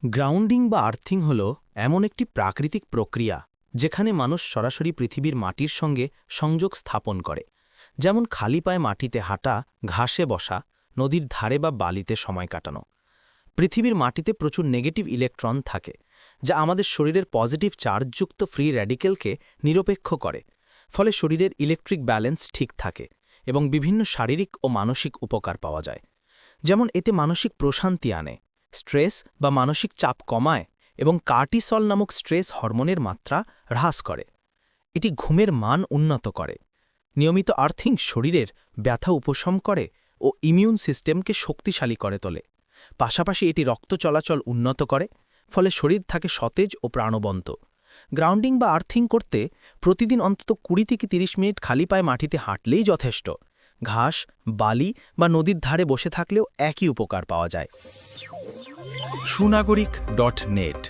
Grounding বা earthing হল এমন একটি প্রাকৃতিক প্রক্রিয়া যেখানে মানুষ সরাসরি পৃথিবীর মাটির সঙ্গে সংযোগ স্থাপন করে, যেমন খালি পায়ে মাটিতে হাঁটা, ঘাসে বসা, নদীর ধারে বা বালিতে সময় কাটানো। পৃথিবীর মাটিতে প্রচুর নেগেটিভ ইলেকট্রন থাকে, যা আমাদের শরীরের পজিটিভ চার্জযুক্ত ফ্রি র্যাডিক্যালকে নিরপেক্ষ করে, ফলে শরীরের ইলেকট্রিক ব্যালেন্স ঠিক থাকে এবং বিভিন্ন শারীরিক ও মানসিক উপকার পাওয়া যায়। যেমন এতে মানসিক প্রশান্তি আনে, স্ট্রেস বা মানসিক চাপ কমায় এবং কার্টিসল নামক স্ট্রেস হরমোনের মাত্রা হ্রাস করে। এটি ঘুমের মান উন্নত করে। নিয়মিত আর্থিং শরীরের ব্যথা উপশম করে ও ইমিউন সিস্টেমকে শক্তিশালী করে তোলে। পাশাপাশি এটি রক্ত চলাচল উন্নত করে, ফলে শরীর থাকে সতেজ ও প্রাণবন্ত। গ্রাউন্ডিং বা আর্থিং করতে প্রতিদিন অন্তত ২০ থেকে ৩০ মিনিট খালি পায়ে মাটিতে হাঁটলেই যথেষ্ট। ঘাস, বালি বা নদীর ধারে বসে থাকলেও একই উপকার পাওয়া যায়। সুনাগরিক.net